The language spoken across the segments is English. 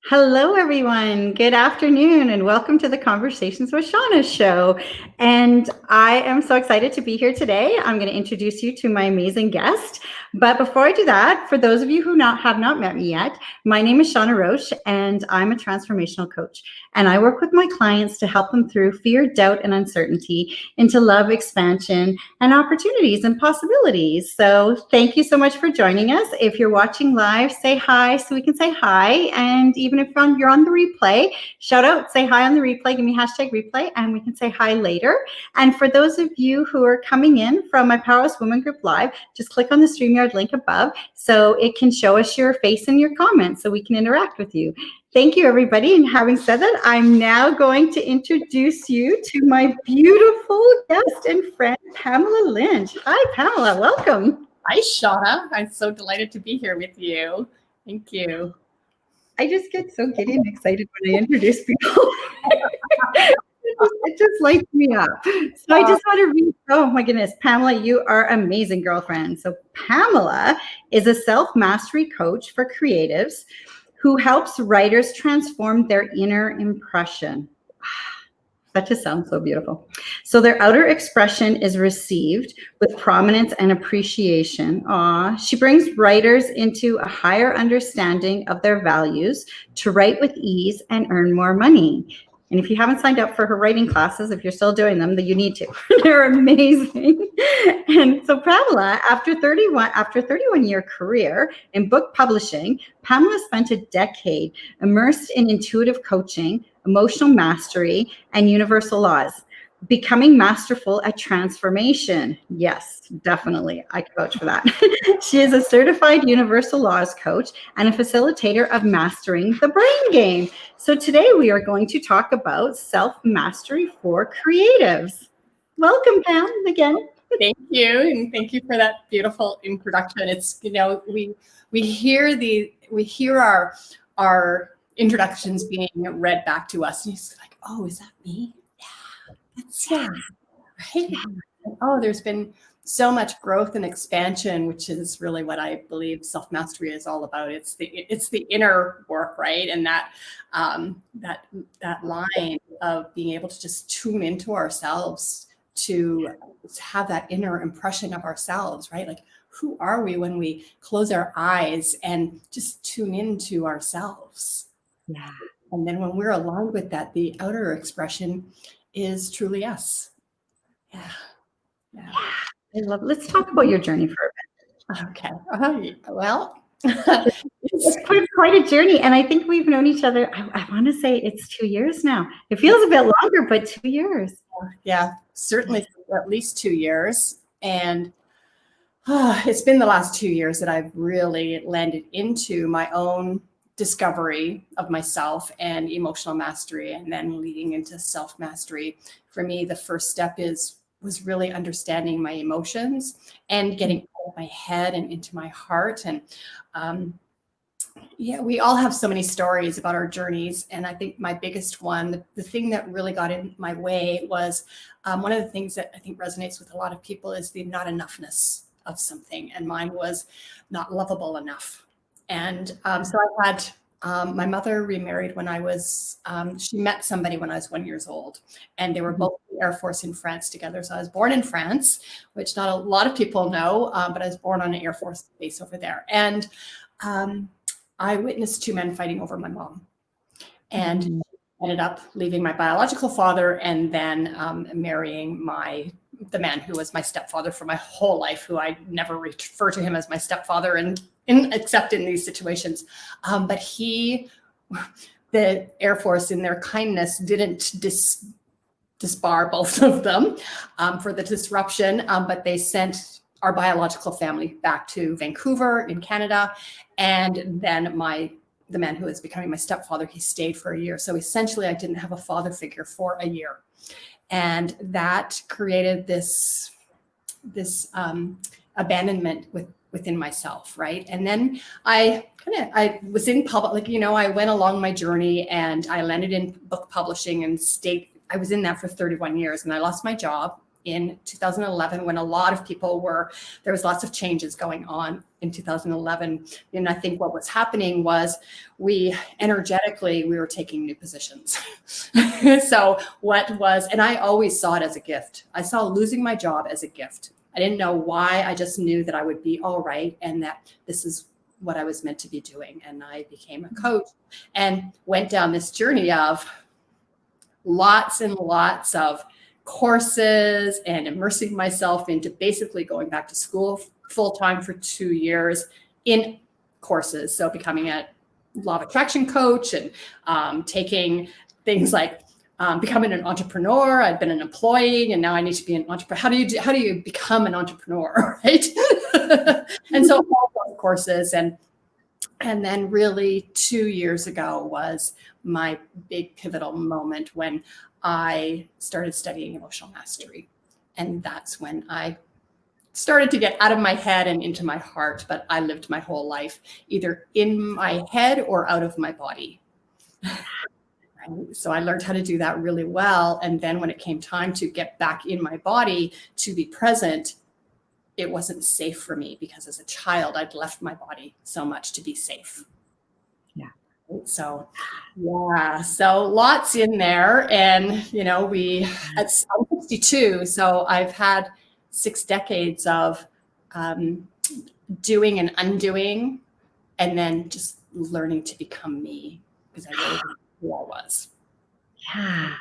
Hello, everyone. Good afternoon, and welcome to the Conversations with Shawna show. And I am so excited to be here today. I'm going to introduce you to my amazing guest. But before I do that, for those of you who have not met me yet, my name is Shawna Roche, and I'm a transformational coach. And I work with my clients to help them through fear, doubt, and uncertainty into love, expansion, and opportunities and possibilities. So thank you so much for joining us. If you're watching live, say hi so we can say hi. And even if you're on the replay, shout out, say hi on the replay, give me hashtag replay, and we can say hi later. And for those of you who are coming in from my Powerhouse Women Group Live, just click on the StreamYard link above so it can show us your face and your comments so we can interact with you. Thank you, everybody. And having said that, I'm now going to introduce you to my beautiful guest and friend, Pamela Lynch. Hi, Pamela. Welcome. Hi, Shawna. I'm so delighted to be here with you. Thank you. I just get so giddy and excited when I introduce people. It just lights me up. So I just want to read, oh my goodness, Pamela, you are amazing, girlfriend. So Pamela is a self-mastery coach for creatives who helps writers transform their inner impression. That just sounds so beautiful. So their outer expression is received with prominence and appreciation. She brings writers into a higher understanding of their values to write with ease and earn more money. And if you haven't signed up for her writing classes, if you're still doing them, then you need to. They're amazing. And so Pamela, after 31-year career in book publishing, Pamela spent a decade immersed in intuitive coaching, emotional mastery, and universal laws, becoming masterful at transformation. Yes, definitely. I can vouch for that. She is a certified universal laws coach and a facilitator of mastering the brain game. So today we are going to talk about self-mastery for creatives. Welcome, Pam, again. Thank you, and thank you for that beautiful introduction. It's, we hear our introductions being read back to us, and it's like, oh, is that me? Yeah, right. Yeah. Oh, there's been so much growth and expansion, which is really what I believe self-mastery is all about. It's the inner work, right? And that line of being able to just tune into ourselves, to have that inner impression of ourselves, right? Like, who are we when we close our eyes and just tune into ourselves? Yeah. And then when we're aligned with that, the outer expression is truly us. Yeah. I love it. Let's talk about your journey for a bit. Okay. Well, it's quite a journey. And I think we've known each other, I want to say it's 2 years now. It feels a bit longer, but 2 years. Yeah, certainly at least 2 years. And it's been the last 2 years that I've really landed into my own discovery of myself and emotional mastery, and then leading into self-mastery. For me, the first step was really understanding my emotions and getting out of my head and into my heart. And we all have so many stories about our journeys. And I think my biggest one, the thing that really got in my way was one of the things that I think resonates with a lot of people is the not enoughness of something. And mine was not lovable enough. And so I had my mother remarried when I was, she met somebody when I was 1 year old, and they were both in the Air Force in France together. So I was born in France, which not a lot of people know, but I was born on an Air Force base over there. And I witnessed two men fighting over my mom, and ended up leaving my biological father and then marrying the man who was my stepfather for my whole life, who I never refer to him as my stepfather except in these situations. But the Air Force, in their kindness, didn't disbar both of them for the disruption, but they sent our biological family back to Vancouver in Canada. And then the man who was becoming my stepfather, he stayed for a year. So essentially I didn't have a father figure for a year. And that created this abandonment within myself, right? And then I was in public, I went along my journey, and I landed in book publishing and I was in that for 31 years, and I lost my job in 2011 when a lot of people there was lots of changes going on in 2011. And I think what was happening was we were taking new positions. So and I always saw it as a gift. I saw losing my job as a gift. I didn't know why. I just knew that I would be all right and that this is what I was meant to be doing. And I became a coach and went down this journey of lots and lots of courses and immersing myself into basically going back to school full time for 2 years in courses. So becoming a law of attraction coach and taking things like becoming an entrepreneur. I'd been an employee and now I need to be an entrepreneur. How do you become an entrepreneur, right? And so all those courses and then really 2 years ago was my big pivotal moment when I started studying emotional mastery. And that's when I started to get out of my head and into my heart, but I lived my whole life either in my head or out of my body. So I learned how to do that really well. And then when it came time to get back in my body to be present, it wasn't safe for me because as a child, I'd left my body so much to be safe. Yeah. So, so lots in there. And, I'm 62, so I've had 6 decades of doing and undoing, and then just learning to become me because I really didn't know who I was. Yeah.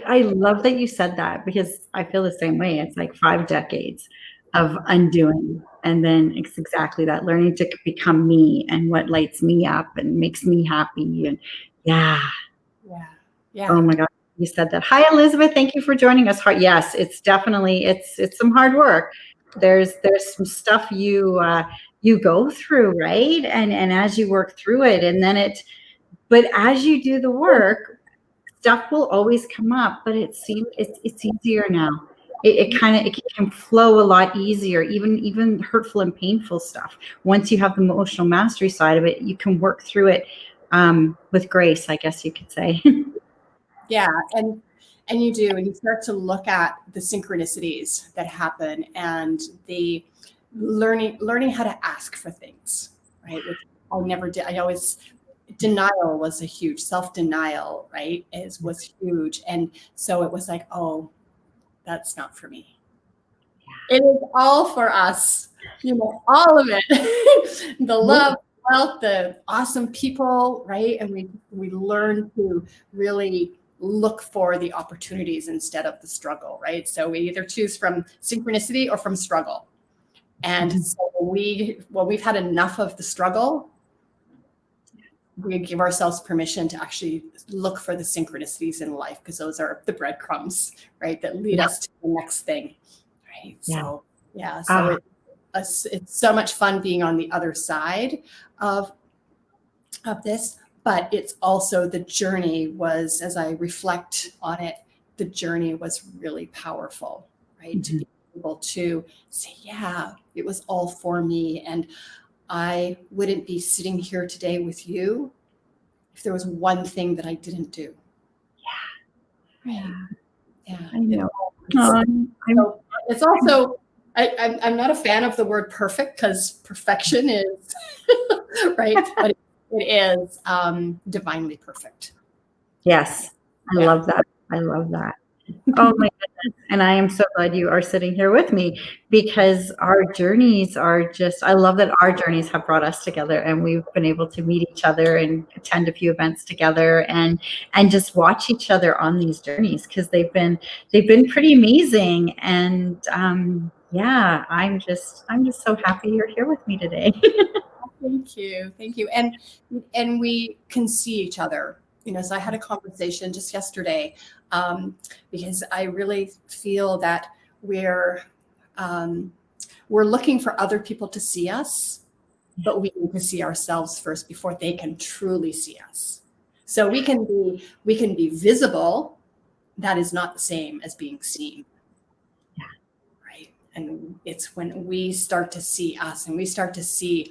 I love that you said that because I feel the same way. It's like 5 decades of undoing. And then it's exactly that, learning to become me and what lights me up and makes me happy. And yeah. Oh my God, you said that. Hi, Elizabeth. Thank you for joining us. Yes, it's definitely, it's some hard work. There's some stuff you go through, right? And as you work through it, but as you do the work, stuff will always come up, but it's easier now. It can flow a lot easier, even hurtful and painful stuff. Once you have the emotional mastery side of it, you can work through it with grace, I guess you could say. Yeah, and you do, and you start to look at the synchronicities that happen and the learning how to ask for things, right? Which I never did. Denial was a huge self-denial, right? Was huge. And so it was like, oh, that's not for me. It is all for us, all of it. The love, wealth, the awesome people, right? And we learn to really look for the opportunities instead of the struggle, right? So we either choose from synchronicity or from struggle. And so when we've had enough of the struggle, we give ourselves permission to actually look for the synchronicities in life because those are the breadcrumbs, right, that lead us to the next thing, right? So it's so much fun being on the other side of this, but it's also the journey was, as I reflect on it, the journey was really powerful, right? To be able to say, yeah, it was all for me. And I wouldn't be sitting here today with you if there was one thing that I didn't do. Yeah. Right. Yeah. I know. It's also, I'm not a fan of the word perfect because perfection is, right? But it is divinely perfect. Yes. I love that. I love that. Oh my goodness. And I am so glad you are sitting here with me because our journeys are I love that our journeys have brought us together and we've been able to meet each other and attend a few events together and just watch each other on these journeys because they've been pretty amazing. And I'm just so happy you're here with me today. Thank you. And we can see each other. So I had a conversation just yesterday because I really feel that we're looking for other people to see us, but we need to see ourselves first before they can truly see us. So we can be visible. That is not the same as being seen. Yeah. Right. And it's when we start to see us and we start to see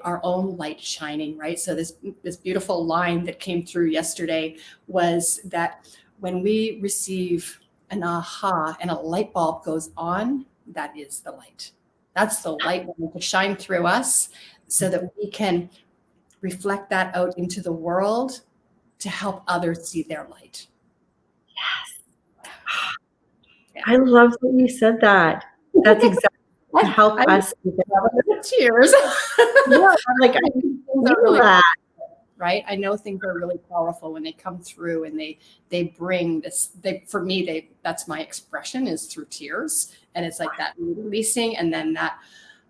our own light shining, right? So this beautiful line that came through yesterday was that when we receive an aha and a light bulb goes on, that is the light. That's the light to shine through us so that we can reflect that out into the world to help others see their light. Yeah. I love that you said that. That's exactly to help us. Cheers. Yeah, like I feel really that. Right? I know things are really powerful when they come through and they bring this, for me, that's my expression is through tears. And it's like that releasing and then that,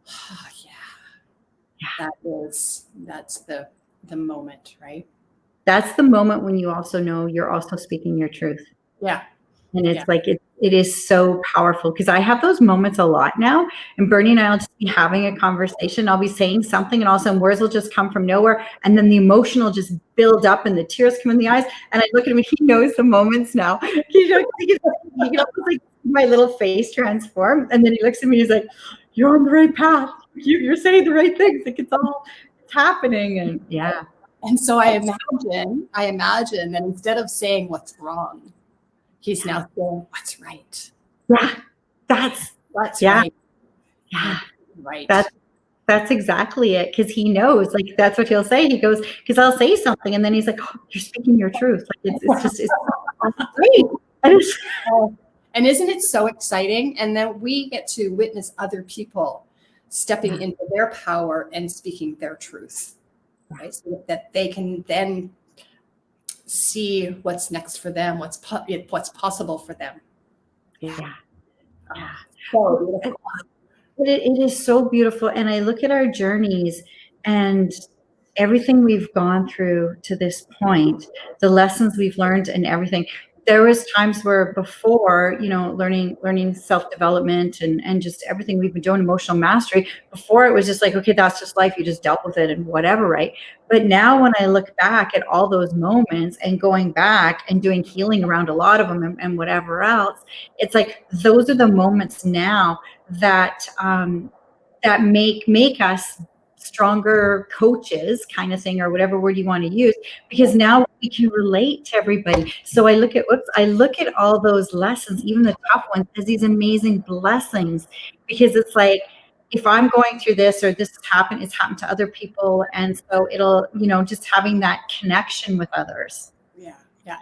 oh, yeah, that's the moment, right? That's the moment when you also know you're also speaking your truth. Yeah. And it's like, it is so powerful because I have those moments a lot now. And Bernie and I will just be having a conversation. I'll be saying something and all of a sudden words will just come from nowhere. And then the emotion will just build up and the tears come in the eyes. And I look at him and he knows the moments now. He can almost like my little face transform. And then he looks at me and he's like, you're on the right path. You're saying the right things. Like it's happening. And yeah. And so I imagine that instead of saying what's wrong, he's now saying what's right. Yeah, that's right. Yeah, right. That's exactly it. Because he knows, like that's what he'll say. He goes, because I'll say something, and then he's like, oh, "You're speaking your truth." Like it's great. And isn't it so exciting? And then we get to witness other people stepping into their power and speaking their truth, right? So that they can then see what's next for them, what's possible for them. Yeah. So beautiful. It is so beautiful. And I look at our journeys and everything we've gone through to this point, the lessons we've learned and everything. There was times where before, learning self-development and just everything we've been doing, emotional mastery, before it was just like, okay, that's just life. You just dealt with it and whatever, right? But now when I look back at all those moments and going back and doing healing around a lot of them and whatever else, it's like those are the moments now that that make us stronger coaches kind of thing, or whatever word you want to use, because now we can relate to everybody. So I look at all those lessons, even the tough ones, as these amazing blessings, because it's like, if I'm going through this or this has happened, it's happened to other people. And so it'll, just having that connection with others. Yeah.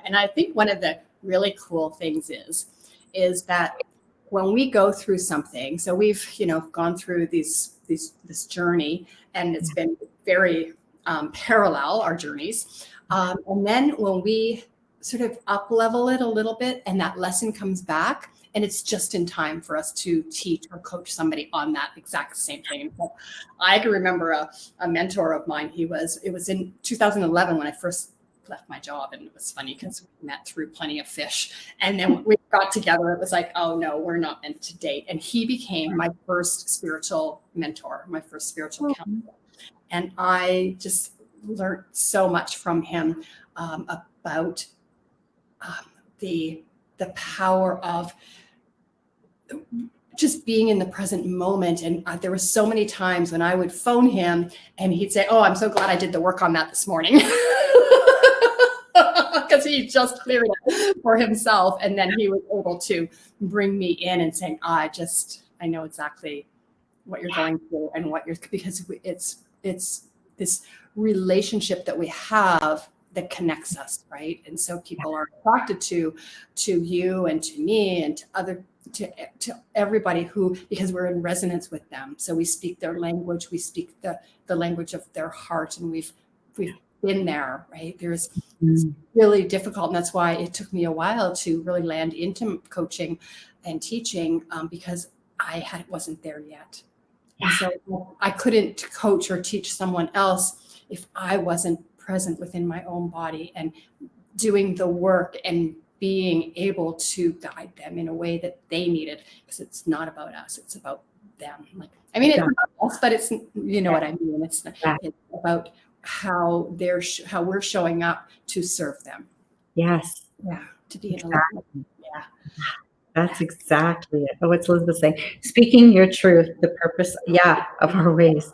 And I think one of the really cool things is that when we go through something, so we've, gone through this journey, and it's been very parallel, our journeys. And then when we sort of up level it a little bit and that lesson comes back, and it's just in time for us to teach or coach somebody on that exact same thing. So I can remember a mentor of mine. It was in 2011 when I first left my job, and it was funny because we met through Plenty of Fish, and then when we got together, it was like, oh no, we're not meant to date. And he became my first spiritual mentor, my first spiritual counselor, and I just learned so much from him about the power of just being in the present moment. And there were so many times when I would phone him and he'd say, oh, I'm so glad I did the work on that this morning. Because he just cleared it for himself. And then he was able to bring me in and saying, I know exactly what you're going through and because it's this relationship that we have that connects us, right? And so people are attracted to you and to me and to everybody because we're in resonance with them. So we speak their language, we speak the language of their heart, and we've been there, right? It's really difficult. And that's why it took me a while to really land into coaching and teaching, because I wasn't there yet. And so I couldn't coach or teach someone else if I wasn't present within my own body and doing the work and being able to guide them in a way that they needed, because it's not about us, it's about them. It's about us, but it's, what I mean? It's about how we're showing up to serve them. Yes. Yeah. To be exactly. That's exactly it. Oh, what's Elizabeth saying? Speaking your truth, the purpose, of our ways.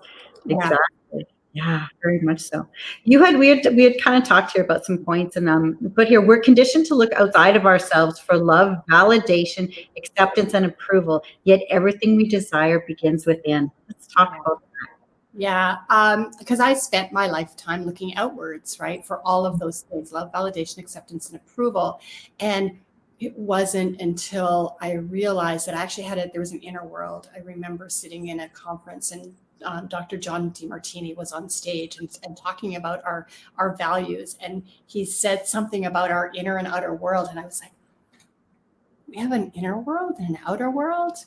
Exactly. Yeah, very much so. We had kind of talked here about some points, and but here we're conditioned to look outside of ourselves for love, validation, acceptance, and approval. Yet everything we desire begins within. Let's talk about. Yeah, because I spent my lifetime looking outwards, right, for all of those things: love, validation, acceptance, and approval. And it wasn't until I realized that I actually there was an inner world. I remember sitting in a conference, and Dr. John DeMartini was on stage and talking about our values. And he said something about our inner and outer world. And I was like, we have an inner world and an outer world?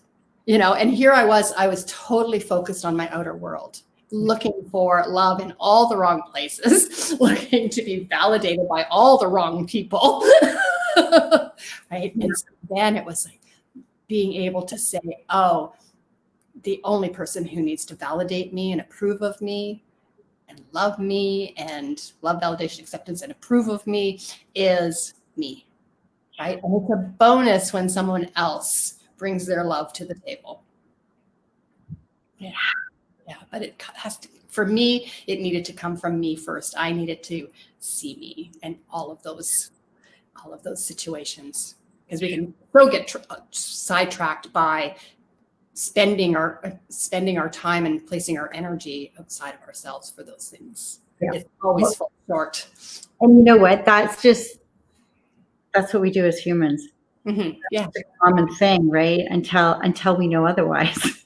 And here I was totally focused on my outer world, looking for love in all the wrong places, looking to be validated by all the wrong people. Right. And so then it was like being able to say, oh, the only person who needs to validate me and approve of me and love me and love, validation, acceptance, and approve of me is me. Right. And it's a bonus when someone else brings their love to the table. Yeah. Yeah. But it has to, for me, it needed to come from me first. I needed to see me and all of those situations, because we can so get sidetracked by spending our time and placing our energy outside of ourselves for those things. Yeah. It's always falls short. And you know what? That's what we do as humans. Mm-hmm. Yeah, it's a common thing, right? Until we know otherwise.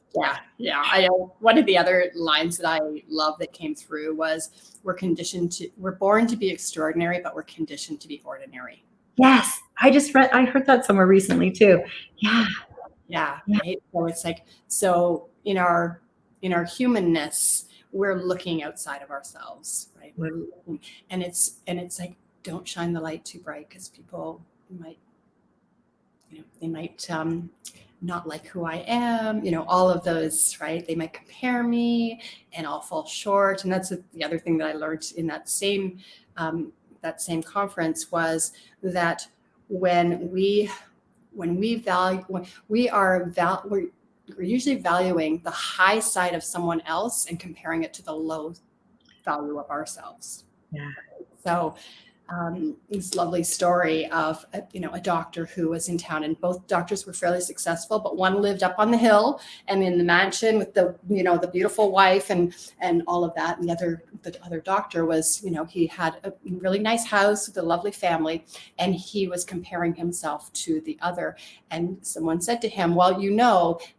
Yeah. I know one of the other lines that I love that came through was, we're born to be extraordinary, but we're conditioned to be ordinary. Yes, I heard that somewhere recently too. Yeah. Right. So it's like, so in our humanness, we're looking outside of ourselves, right? We're looking, and it's like, don't shine the light too bright, because people might, they might not like who I am, all of those, right? They might compare me and I'll fall short. And that's the other thing that I learned in that same conference, was that we're usually valuing the high side of someone else and comparing it to the low value of ourselves. Yeah. So this lovely story of a doctor who was in town, and both doctors were fairly successful, but one lived up on the hill and in the mansion with the the beautiful wife and all of that, and the other doctor was, he had a really nice house with a lovely family, and he was comparing himself to the other. And someone said to him, well,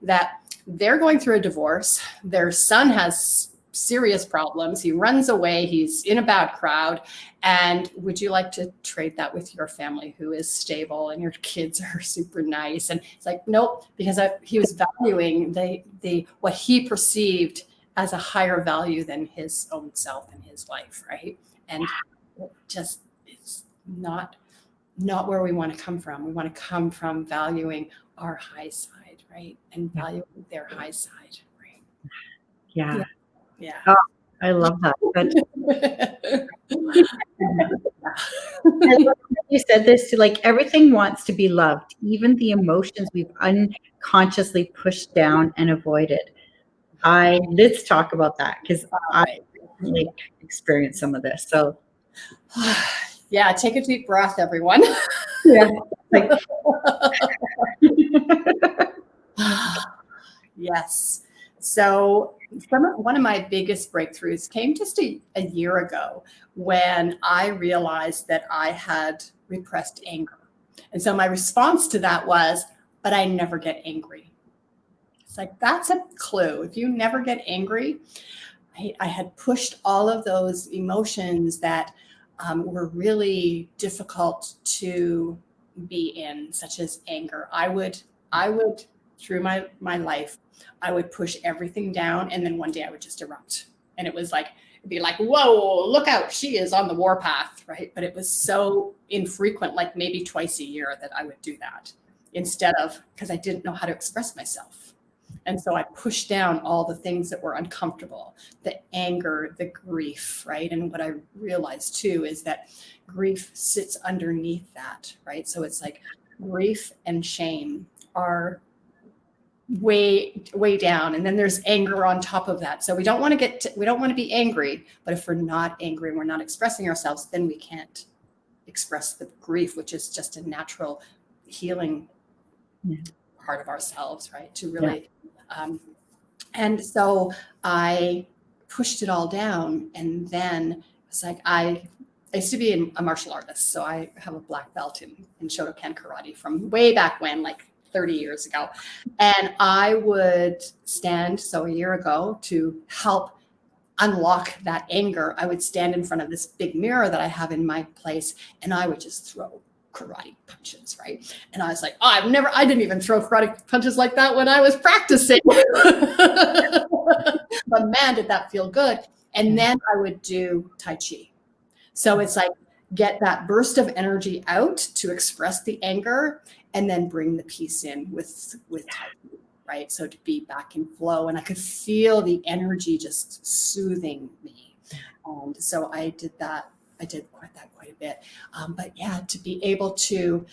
that they're going through a divorce, their son has serious problems, he runs away, he's in a bad crowd, and would you like to trade that with your family who is stable and your kids are super nice? And it's like, nope, because he was valuing the what he perceived as a higher value than his own self and his life, right? And it's not where we want to come from. We want to come from valuing our high side, right? And valuing their high side, right? Yeah. Oh, I love that. I love that you said this too, like everything wants to be loved, even the emotions we've unconsciously pushed down and avoided. Let's talk about that, because I experienced some of this. So yeah, take a deep breath, everyone. Yeah. Yes. So one of my biggest breakthroughs came just a year ago, when I realized that I had repressed anger. And so my response to that was, but I never get angry. It's like, that's a clue. If you never get angry, I had pushed all of those emotions that were really difficult to be in, such as anger. I would through my life, I would push everything down, and then one day I would just erupt. And it'd be like, whoa, look out, she is on the warpath, right? But it was so infrequent, like maybe twice a year, that I would do that, instead of, because I didn't know how to express myself. And so I pushed down all the things that were uncomfortable, the anger, the grief, right? And what I realized too is that grief sits underneath that, right? So it's like grief and shame are way down, and then there's anger on top of that. So we don't want to be angry, but if we're not angry and we're not expressing ourselves, then we can't express the grief, which is just a natural healing part of ourselves, right? To really and so I pushed it all down, and then it's like I used to be a martial artist, so I have a black belt in Shotokan karate from way back when, like 30 years ago. And I would stand, so a year ago, to help unlock that anger, I would stand in front of this big mirror that I have in my place, and I would just throw karate punches, right? And I was like, oh, I didn't even throw karate punches like that when I was practicing. But man, did that feel good. And then I would do Tai Chi. So it's like, get that burst of energy out to express the anger, and then bring the peace in with Tai Chi, right? So to be back in flow, and I could feel the energy just soothing me. And so I did that. I did quite a bit. But yeah, to be able to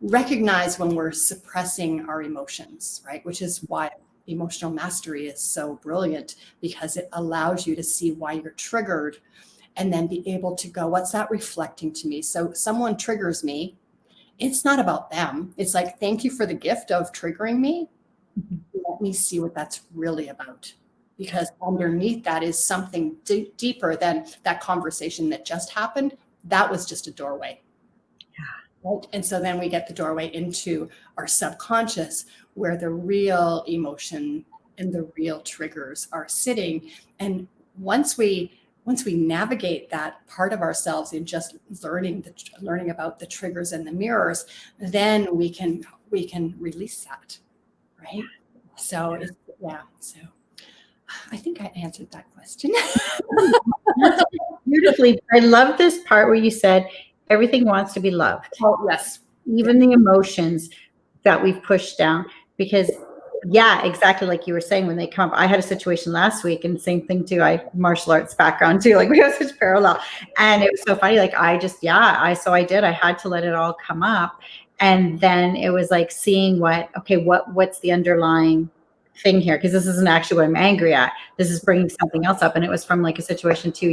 recognize when we're suppressing our emotions, right? Which is why emotional mastery is so brilliant, because it allows you to see why you're triggered, and then be able to go, what's that reflecting to me? So someone triggers me. It's not about them. It's like, thank you for the gift of triggering me. Let me see what that's really about. Because underneath that is something deeper than that conversation that just happened. That was just a doorway. Right? And so then we get the doorway into our subconscious, where the real emotion and the real triggers are sitting. And once we navigate that part of ourselves in just learning about the triggers and the mirrors, then we can release that, right? So so I think I answered that question. Beautifully. I love this part where you said everything wants to be loved. Oh, yes. Even the emotions that we've pushed down. Because yeah, exactly like you were saying, when they come up. I had a situation last week, and same thing too. I martial arts background too. Like we have such parallel. And it was so funny. Like I had to let it all come up. And then it was like seeing what's the underlying thing here, because this isn't actually what I'm angry at. This is bringing something else up. And it was from like a situation 2.5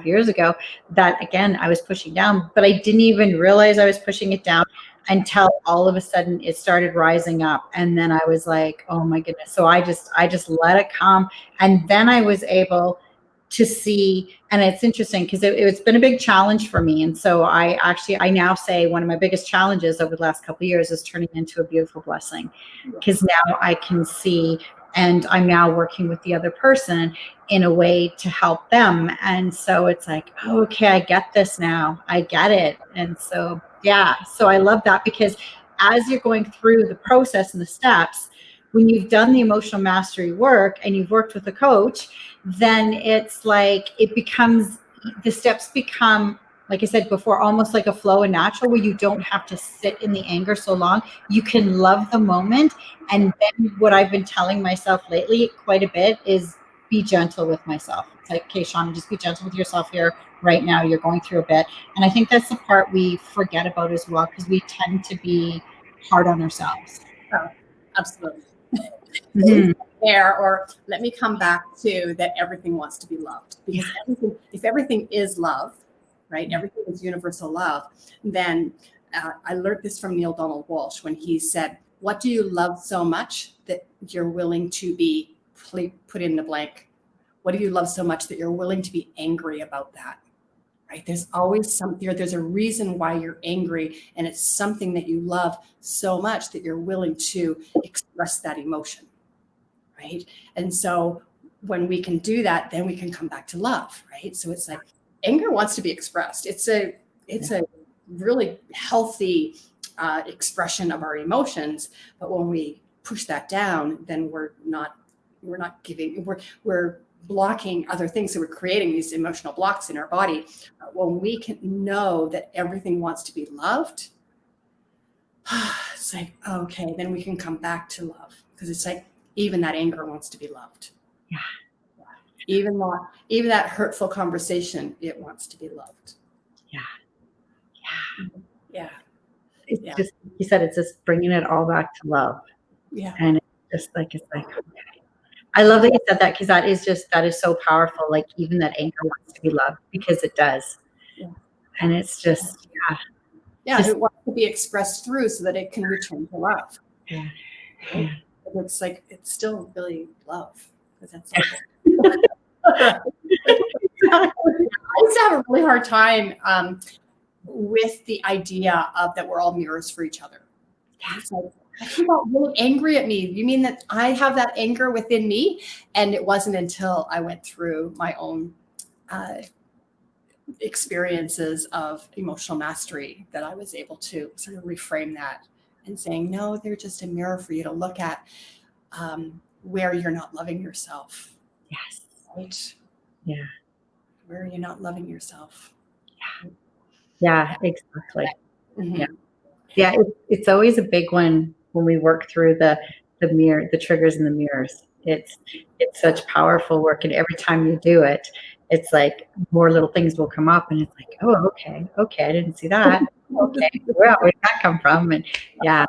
years ago, that again, I was pushing down, but I didn't even realize I was pushing it down until all of a sudden it started rising up. And then I was like, oh my goodness. So I just let it come. And then I was able to see, and it's interesting because it's been a big challenge for me. And so I now say one of my biggest challenges over the last couple of years is turning into a beautiful blessing, because now I can see, and I'm now working with the other person in a way to help them. And so it's like, oh, okay, I get this now. I get it. And so, yeah, so I love that, because as you're going through the process and the steps, when you've done the emotional mastery work and you've worked with a coach, then it's like the steps become, like I said before, almost like a flow and natural, where you don't have to sit in the anger so long. You can love the moment. And then what I've been telling myself lately quite a bit is be gentle with myself. It's like, okay, Shawna, just be gentle with yourself here right now. You're going through a bit. And I think that's the part we forget about as well, because we tend to be hard on ourselves. Oh, absolutely. Mm-hmm. There, or let me come back to that everything wants to be loved, because if everything is love, right, everything is universal love, then I learned this from Neil Donald Walsh when he said, what do you love so much that you're willing to be put in the blank? What do you love so much that you're willing to be angry about that? Right? There's always something, there's a reason why you're angry, and it's something that you love so much that you're willing to express that emotion. Right. And so when we can do that, then we can come back to love. Right. So it's like anger wants to be expressed. It's a really healthy expression of our emotions. But when we push that down, then we're not giving, we're blocking other things. So we're creating these emotional blocks in our body. When we can know that everything wants to be loved, it's like, okay, then we can come back to love, because it's like, even that anger wants to be loved. Yeah. Even that hurtful conversation, it wants to be loved. Yeah. Yeah. it's Yeah. just, you said, it's just bringing it all back to love. Yeah. And it's like, okay. I love that you said that, because that is so powerful. Like, even that anger wants to be loved, because it does. Yeah. And it's just, Yeah. It wants to be expressed through so that it can return to love. yeah. Right? And it's like, it's still really love, because that's all. I used to have a really hard time with the idea of that we're all mirrors for each other. It's like, you got really angry at me. You mean that I have that anger within me? And it wasn't until I went through my own experiences of emotional mastery that I was able to sort of reframe that and saying, no, they're just a mirror for you to look at where you're not loving yourself. Yes. Right? Yeah. Where are you not loving yourself? Yeah, exactly. Mm-hmm. Yeah. Yeah. It's always a big one when we work through the triggers and the mirrors. It's such powerful work. And every time you do it, it's like more little things will come up, and it's like, oh, okay, I didn't see that. Okay, where did that come from? And yeah.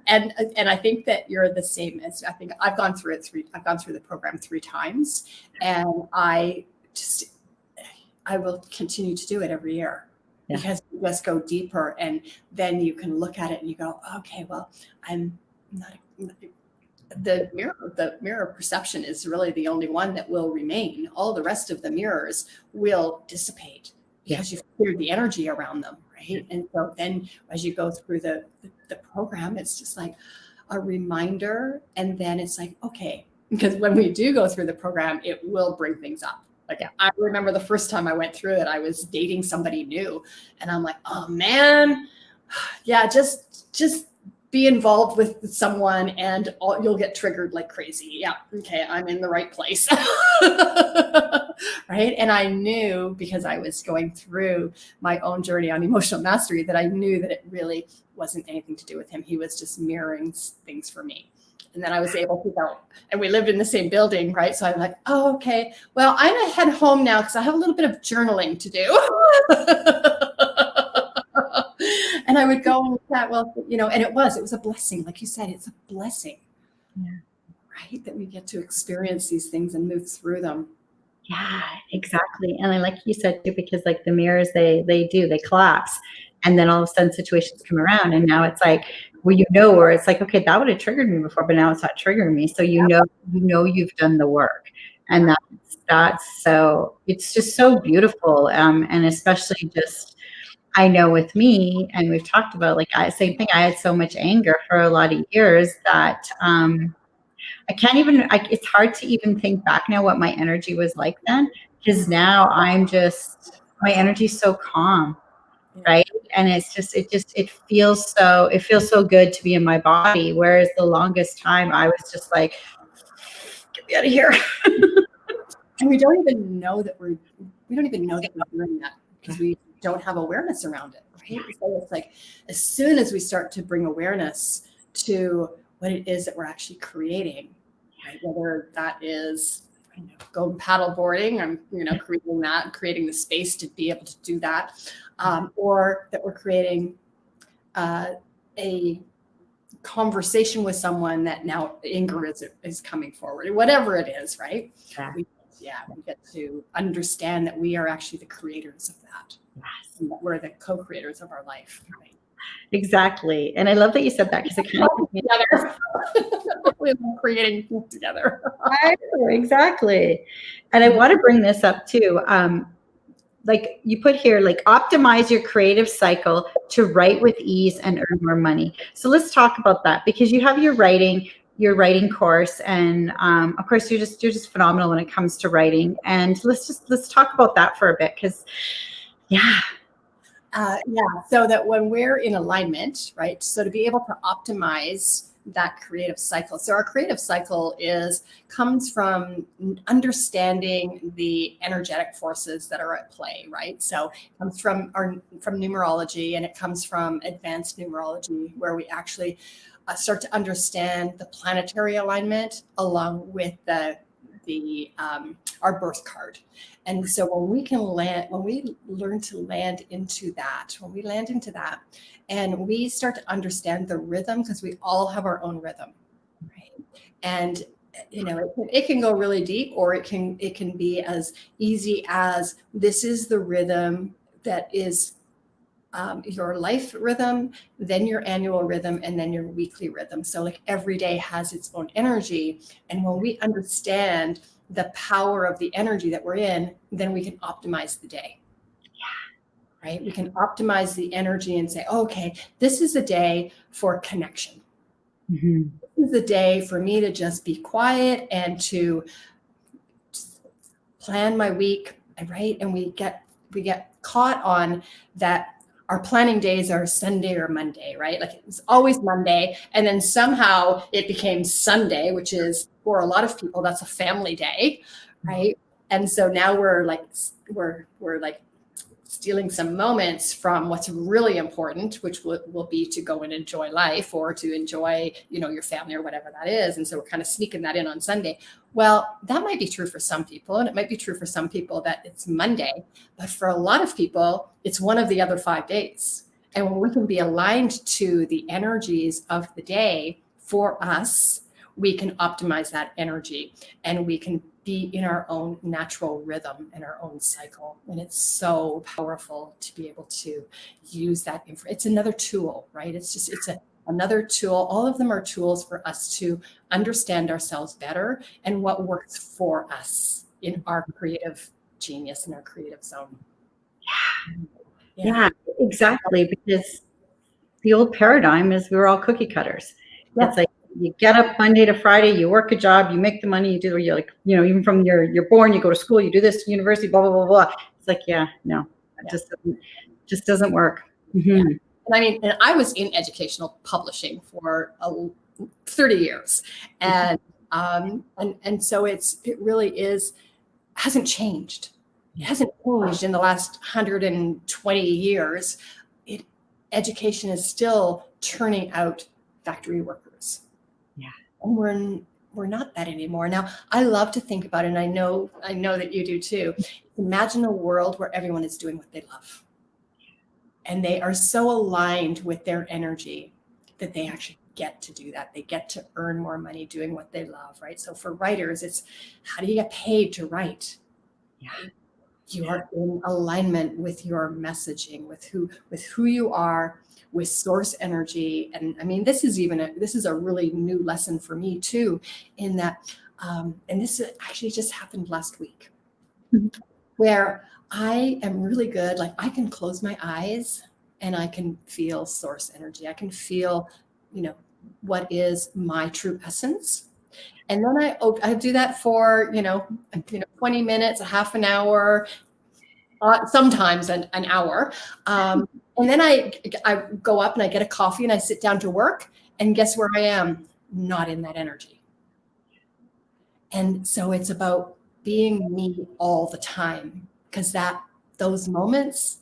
And I think that you're the same as, I think I've gone through the program 3 times, and I will continue to do it every year. Yeah. Because you just go deeper, and then you can look at it and you go, okay, well, I'm not the mirror of perception is really the only one that will remain. All the rest of the mirrors will dissipate because you've cleared the energy around them, right? And so then as you go through the program, it's just like a reminder, and then it's like, okay, because when we do go through the program, it will bring things up. Like, I remember the first time I went through it, I was dating somebody new, and I'm like, oh man, yeah, just be involved with someone and you'll get triggered like crazy. Yeah. Okay. I'm in the right place. Right. And I knew, because I was going through my own journey on emotional mastery, that I knew that it really wasn't anything to do with him. He was just mirroring things for me. And then I was able to go, and we lived in the same building. Right. So I'm like, oh, okay, well, I'm going to head home now because I have a little bit of journaling to do. And I would go and that, well, and it was a blessing. Like you said, it's a blessing, right? That we get to experience these things and move through them. Yeah, exactly. And I, like you said too, because like the mirrors, they collapse, and then all of a sudden situations come around, and now it's like, well, where it's like, okay, that would have triggered me before, but now it's not triggering me. So you've done the work, and that's so, it's just so beautiful. And especially just, I know with me, and we've talked about, like, same thing. I had so much anger for a lot of years that I can't even, it's hard to even think back now what my energy was like then, because now my energy is so calm, right? And it's just, it feels so good to be in my body. Whereas the longest time I was just like, get me out of here. And we don't even know that we're doing that, because we don't have awareness around it, right? So it's like, as soon as we start to bring awareness to what it is that we're actually creating, right? Whether that is go paddle boarding, I'm creating the space to be able to do that, or that we're creating a conversation with someone that now anger is coming forward, whatever it is, right? We get to understand that we are actually the creators of that. Yes. And that we're the co-creators of our life. Right? Exactly. And I love that you said that, because it kind of together. We're creating together. Exactly. And I want to bring this up too. Like you put here, like, optimize your creative cycle to write with ease and earn more money. So let's talk about that, because you have your writing course, and of course you're just phenomenal when it comes to writing. And let's talk about that for a bit, because so that when we're in alignment, right? So to be able to optimize that creative cycle. So our creative cycle comes from understanding the energetic forces that are at play, right? So it comes from numerology, and it comes from advanced numerology, where we actually start to understand the planetary alignment along with the our birth card. And so when we learn to land into that, and we start to understand the rhythm, because we all have our own rhythm, right? And it can go really deep, or it can be as easy as, this is the rhythm that is your life rhythm, then your annual rhythm, and then your weekly rhythm. So like every day has its own energy. And when we understand the power of the energy that we're in, then we can optimize the day. Right? We can optimize the energy and say, okay, this is a day for connection. Mm-hmm. This is a day for me to just be quiet and to plan my week, right? And we get caught on that. Our planning days are Sunday or Monday, right? Like it was always Monday. And then somehow it became Sunday, which is, for a lot of people, that's a family day, right? And so now we're like stealing some moments from what's really important, which will be to go and enjoy life, or to enjoy, your family, or whatever that is. And so we're kind of sneaking that in on Sunday. Well, that might be true for some people, and it might be true for some people that it's Monday, but for a lot of people, it's one of the other 5 days. And when we can be aligned to the energies of the day for us, we can optimize that energy, and we can be in our own natural rhythm and our own cycle. And it's so powerful to be able to use that. It's another tool, right? It's another tool. All of them are tools for us to understand ourselves better and what works for us in our creative genius and our creative zone. Yeah, exactly. Because the old paradigm is we were all cookie cutters. Yeah. It's like, you get up Monday to Friday, you work a job, you make the money, you do, you're like, even from you're born, you go to school, you do this, university, blah, blah, blah, blah. It's like, no, it just doesn't work. Mm-hmm. Yeah. And I mean, and I was in educational publishing for 30 years. And, so it really hasn't changed. It hasn't changed in the last 120 years. Education is still turning out factory workers. Yeah. And we're not that anymore. Now, I love to think about it, and I know that you do too. Imagine a world where everyone is doing what they love. And they are so aligned with their energy that they actually get to do that. They get to earn more money doing what they love, right? So for writers, it's, how do you get paid to write? Yeah. You are in alignment with your messaging, with who you are, with source energy. And I mean, this is a really new lesson for me too, in that, and this actually just happened last week, where I am really good. Like, I can close my eyes and I can feel source energy. I can feel, what is my true essence. And then I do that for, 20 minutes, a half an hour, sometimes an hour. And then I go up and I get a coffee and I sit down to work, and guess where I am? Not in that energy. And so it's about being me all the time, because those moments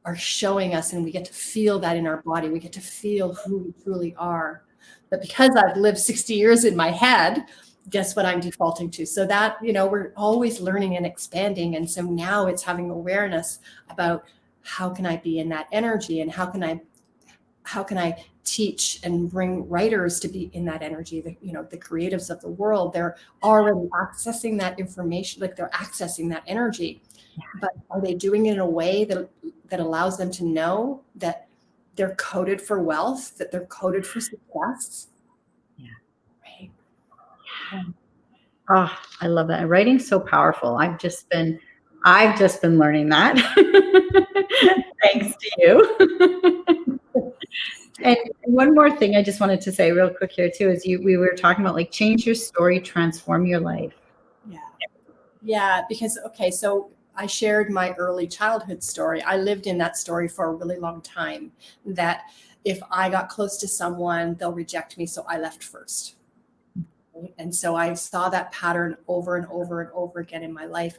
are showing us, and we get to feel that in our body. We get to feel who we truly are. But because I've lived 60 years in my head, guess what I'm defaulting to? So that, we're always learning and expanding. And so now it's having awareness about, how can I be in that energy, and how can I teach and bring writers to be in that energy? The creatives of the world, they're already accessing that information, like they're accessing that energy. But are they doing it in a way that allows them to know that they're coded for wealth, that they're coded for success? Yeah. Right. Oh, I love that. Writing's so powerful. I've just been learning that. Thanks to you. And one more thing I just wanted to say real quick here too is we were talking about, like, change your story, transform your life. Yeah, because, okay, so I shared my early childhood story. I lived in that story for a really long time, that if I got close to someone, they'll reject me, so I left first. And so I saw that pattern over and over and over again in my life.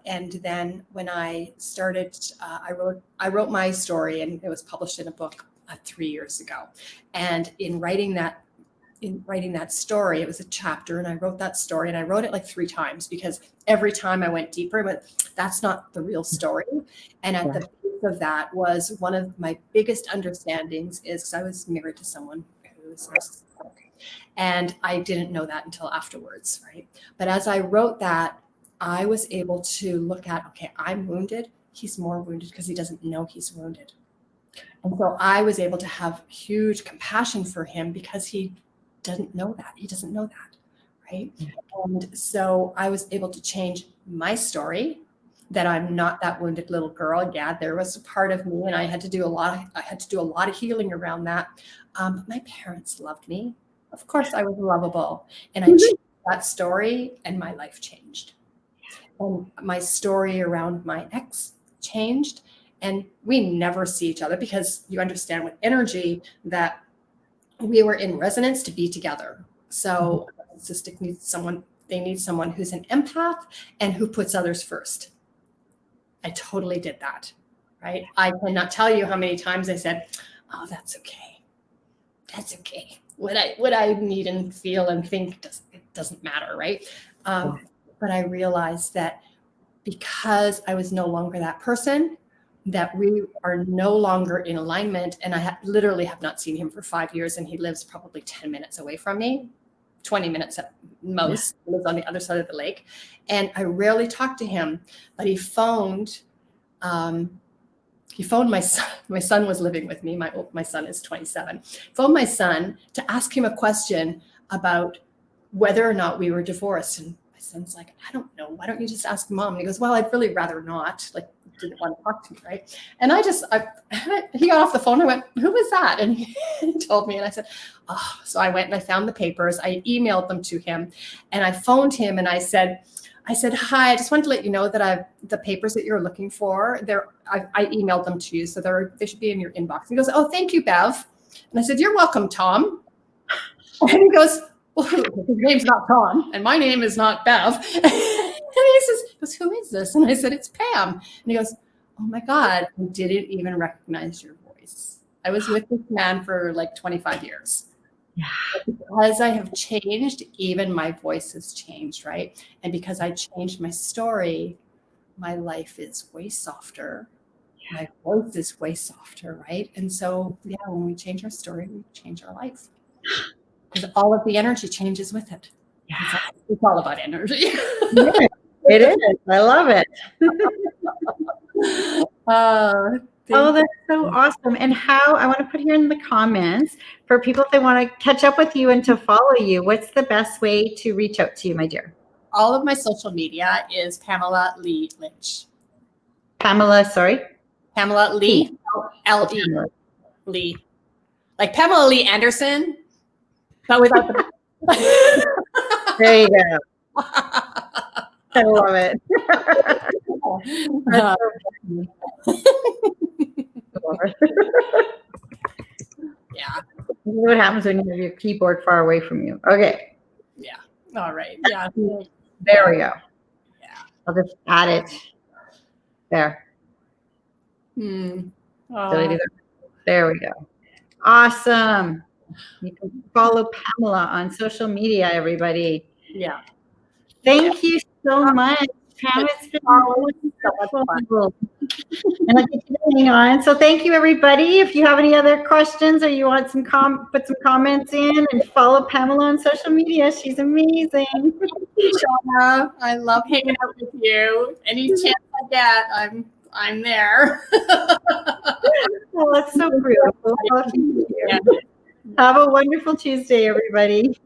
And then when I started, I wrote my story, and it was published in a book 3 years ago. And in writing that in writing that story, it was a chapter, and I wrote that story, and I wrote it like 3 times because every time I went deeper, but that's not the real story. And at the base of that was one of my biggest understandings is because I was married to someone who was narcissistic, and I didn't know that until afterwards, right? But as I wrote that, I was able to look at, okay, I'm wounded. He's more wounded because he doesn't know he's wounded. And so I was able to have huge compassion for him because he doesn't know that. He doesn't know that, right? And so I was able to change my story, that I'm not that wounded little girl. Yeah, there was a part of me, and I had to do a lot of healing around that. But my parents loved me. Of course, I was lovable, and I changed that story, and my life changed. And my story around my ex changed, and we never see each other because you understand with energy that we were in resonance to be together. So narcissistic needs someone, they need someone who's an empath and who puts others first. I totally did that, right? I cannot tell you how many times I said, oh, that's okay. That's okay. What I need and feel and think doesn't matter, right? But I realized that because I was no longer that person, that we are no longer in alignment. And I literally have not seen him for 5 years, and he lives probably 10 minutes away from me, 20 minutes at most. He lives on the other side of the lake. And I rarely talk to him, but he phoned my son. My son was living with me. My son is 27. Phoned my son to ask him a question about whether or not we were divorced. And my son's like, I don't know. Why don't you just ask mom? And he goes, well, I'd really rather not. Like, didn't want to talk to me, right? And he got off the phone. I went, who was that? And he told me, and I said, oh. So I went and I found the papers. I emailed them to him, and I phoned him, and I said, hi, I just wanted to let you know that the papers that you're looking for, I emailed them to you, so they should be in your inbox. And he goes, oh, thank you, Bev. And I said, you're welcome, Tom. And he goes, well, his name's not Tom, and my name is not Bev. And he says, who is this? And I said, it's Pam. And he goes, oh my God, I didn't even recognize your voice. I was with this man for like 25 years. Yeah. Because I have changed, even my voice has changed, right? And because I changed my story, my life is way softer. My voice is way softer, right? And so, yeah, when we change our story, we change our life. Because all of the energy changes with it. Yeah. It's all about energy. Yeah, it is. I love it. Oh, that's so awesome. And I want to put here in the comments for people if they want to catch up with you and to follow you, what's the best way to reach out to you, my dear? All of my social media is Pamela Lee Lynch. Pamela, sorry? Pamela Lee, L-E, Lee. Like Pamela Lee Anderson, but without the... There you go. I love it. Yeah. This is what happens when you have your keyboard far away from you. Okay. Yeah. All right. Yeah. There we go. Yeah. I'll just add it there. There we go. Awesome. You can follow Pamela on social media, everybody. Yeah. Thank you so much, Pam. It's been wonderful. And I'll get you to hang on. So thank you, everybody. If you have any other questions or you want some put some comments in, and follow Pamela on social media. She's amazing. Shawna, I love hanging out with you. Any chance I get, I'm there. Well, that's so beautiful. Have a wonderful Tuesday, everybody.